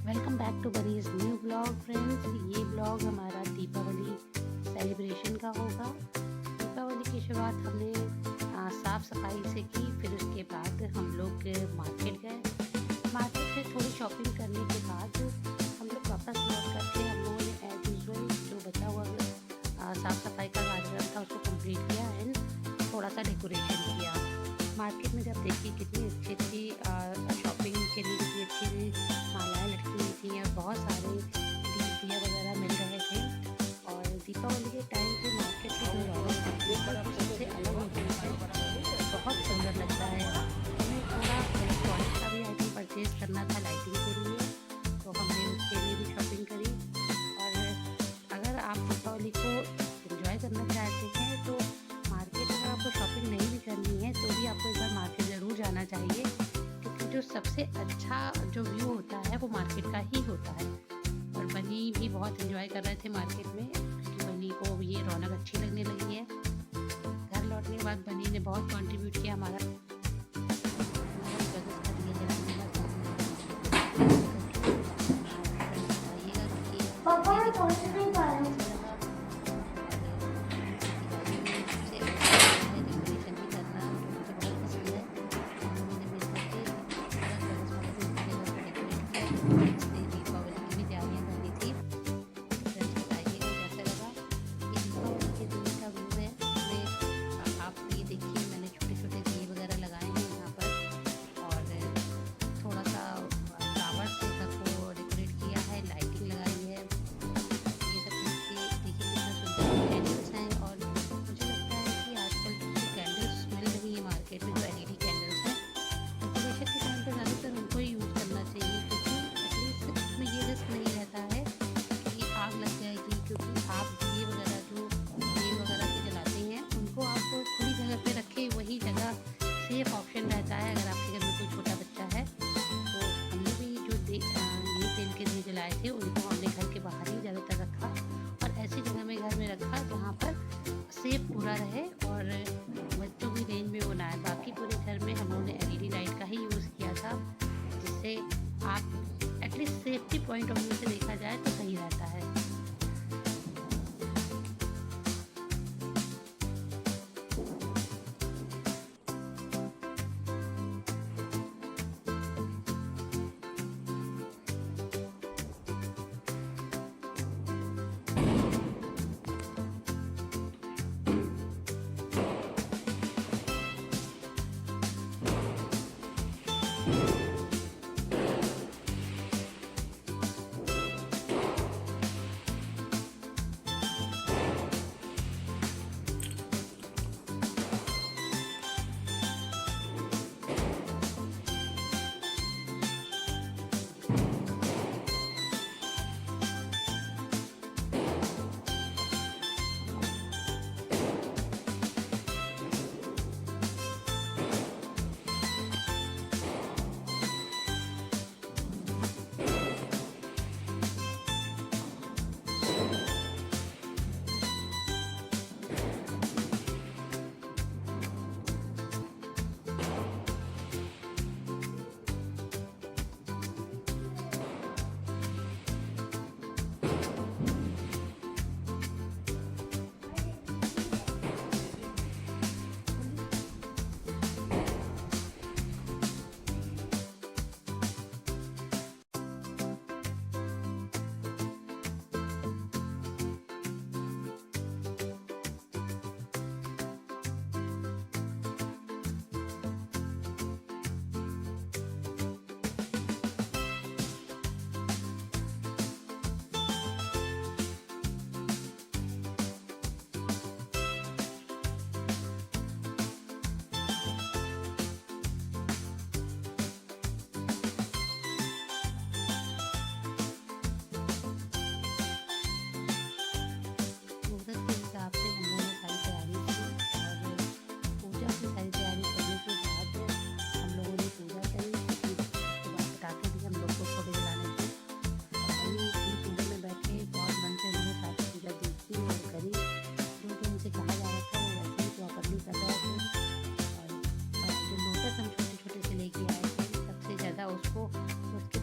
Welcome back to Bunny's new blog friends. ये blog हमारा Deepavali celebration का होगा। दीपावली की शुरुआत हमने साफ़ सफाई से की। फिर उसके बाद हम लोग मार्केट गए। मार्केट से थोड़ी शॉपिंग करने के बाद हम लोग वापस लौट करके हम लोगों ने एज यूजल जो बचा हुआ साफ़ सफाई का कार्यक्रम था उसको कंप्लीट किया एंड थोड़ा सा डेकोरेशन किया। मार्केट में जब देखी कितनी अच्छी अच्छी शॉपिंग के लिए कितनी अच्छी मालाएँ लटकी हुई थी और बहुत सारे दिया वगैरह मिल रहे थे। और दीपावली के टाइम पे मार्केट की जो रौनक होती है वो सबसे अलग होती है, बहुत सुंदर लगता है। हमें थोड़ा इलेक्ट्रॉनिक का भी आइटम परचेज़ करना था लाइटिंग के लिए, तो हमने उसके लिए भी शॉपिंग करी। और अगर आप दीपावली को एंजॉय करना चाहते हैं तो मार्केट में आपको शॉपिंग नहीं भी करनी है तो भी आपको एक बार मार्केट ज़रूर जाना चाहिए, क्योंकि जो सबसे अच्छा जो व्यू होता है वो मार्केट का ही होता है। और बनी भी बहुत एंजॉय कर रहे थे मार्केट में, क्योंकि बनी को ये रौनक अच्छी लगने लगी है। घर लौटने के बाद बनी ने बहुत कंट्रीब्यूट किया हमारा सेफ ऑप्शन रहता है। अगर आपके घर में कोई छोटा बच्चा है तो हमने भी जो ये तेल के दिए जलाए थे उनको हमने घर के बाहर ही ज़्यादातर रखा और ऐसी जगह में घर में रखा जहाँ पर सेफ पूरा रहे और बच्चों की रेंज में वो ना आए। बाकी पूरे घर में हम लोगों ने एलईडी लाइट का ही यूज़ किया था, जिससे आप at least safety point of view से देखा जाए तो सही रहता है।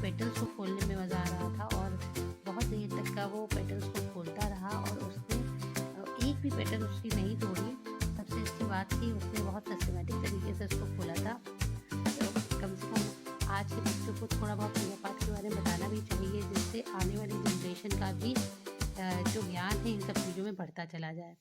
पेटल्स को खोलने में मज़ा आ रहा स्वेटर उसकी नहीं तोड़ी। सबसे अच्छी बात थी उसने बहुत सिस्टमेटिक तरीके से उसको खोला था। तो कम से कम आज के बच्चों को थोड़ा बहुत पूजा पाठ के बारे में बताना भी चाहिए, जिससे आने वाली जनरेशन का भी जो ज्ञान है इन सब चीज़ों में बढ़ता चला जाए।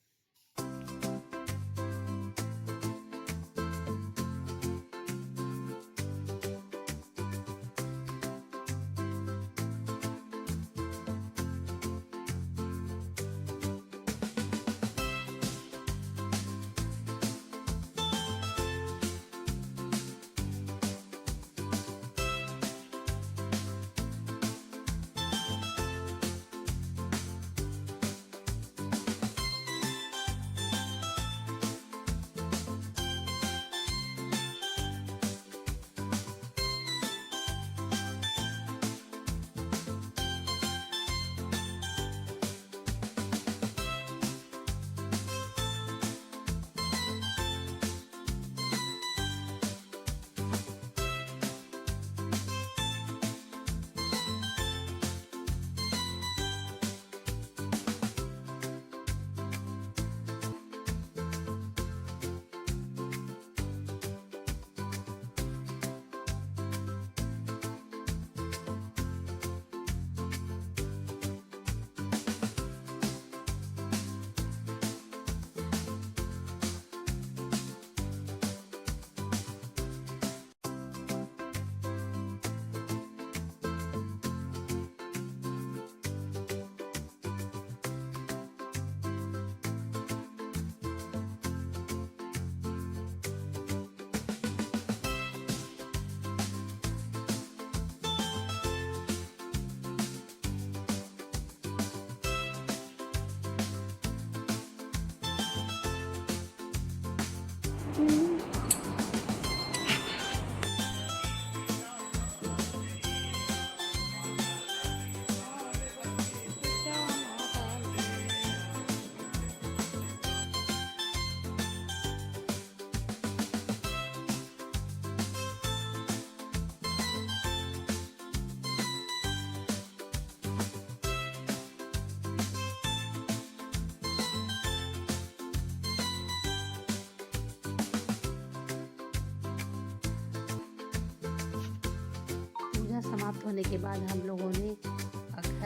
समाप्त होने के बाद हम लोगों ने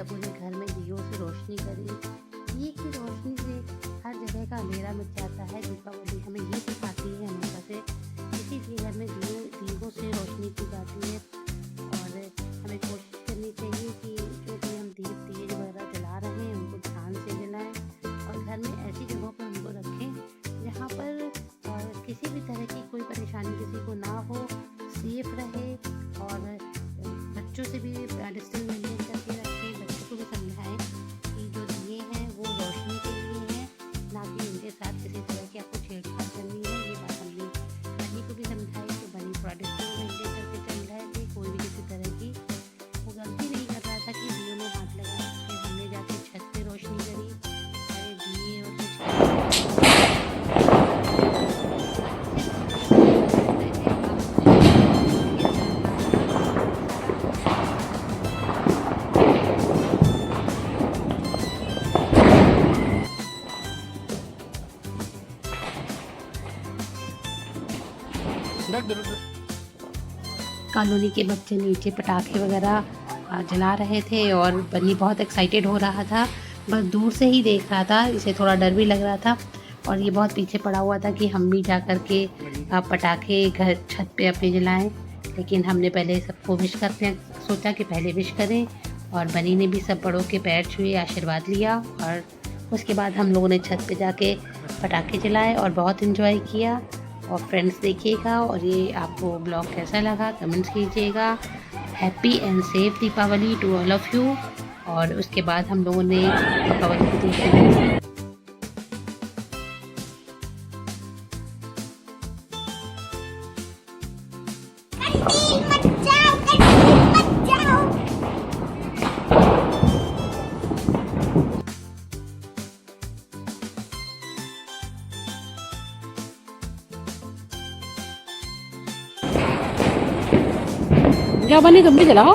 पूरे घर में दियों से रोशनी करी। ये कि रोशनी से हर जगह का अंधेरा मिट जाता है। दीपावली हमें ये सिखाती है हमेशा से, किसी भी घर में दियों से रोशनी की जाती है। और हमें कोशिश करनी चाहिए कि जो भी हम दिए वगैरह जला रहे हैं उनको ध्यान से जलाएं और घर में ऐसी जगहों पर उनको रखें जहाँ पर किसी भी तरह की कोई परेशानी किसी को ना हो, सेफ रहे। और बच्चों से भी डिस्टेंस मेंटेन करके रखें। बच्चों को भी समझाएं कि जो दिए हैं वो रोशनी के लिए हैं, ना कि उनके साथ किसी तरह की आपको छेड़छाड़ करनी है। ये बात हमने बनी को भी समझाई कि बनी थोड़ा डिस्टेंस मेंटेन करके चल रहे थे। कोई भी किसी तरह की वो गलती नहीं कर रहा था कि दियों में हाथ लगाया। फिर हमने जाके छत पे रोशनी करी, सारे दिए और कॉलोनी के बच्चे नीचे पटाखे वगैरह जला रहे थे और बन्नी बहुत एक्साइटेड हो रहा था। बस दूर से ही देख रहा था, इसे थोड़ा डर भी लग रहा था और ये बहुत पीछे पड़ा हुआ था कि हम भी जा कर के पटाखे घर छत पे अपने जलाएं। लेकिन हमने पहले सबको विश करते सोचा कि पहले विश करें और बनी ने भी सब बड़ों के पैर छुए, आशीर्वाद लिया और उसके बाद हम लोगों ने छत पे जाके पटाखे जलाए और बहुत इन्जॉय किया। और फ्रेंड्स देखिएगा और ये आपको ब्लॉग कैसा लगा कमेंट्स कीजिएगा। Happy and safe Deepavali to all of you. और उसके बाद हम लोगों ने दीपावली के दूसरे दिन क्या बनी, तुम भी जलाओ।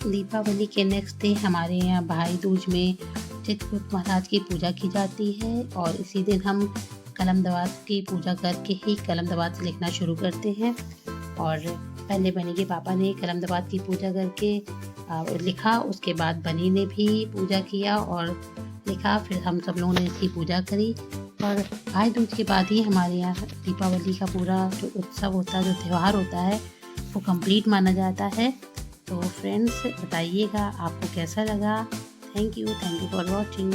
दीपावली के नेक्स्ट डे हमारे यहाँ भाई दूज में चित्रकूट महाराज की पूजा की जाती है और इसी दिन हम कलम दवात की पूजा करके ही कलम दवात से लिखना शुरू करते हैं। और पहले बनी के पापा ने कलम दवात की पूजा करके लिखा, उसके बाद बनी ने भी पूजा किया और लिखा, फिर हम सब लोगों ने इसकी पूजा करी। और भाई दूज के बाद ही हमारे यहाँ दीपावली का पूरा जो उत्सव होता है, जो त्यौहार होता है, वो कंप्लीट माना जाता है। तो फ्रेंड्स बताइएगा आपको कैसा लगा। Thank you for watching.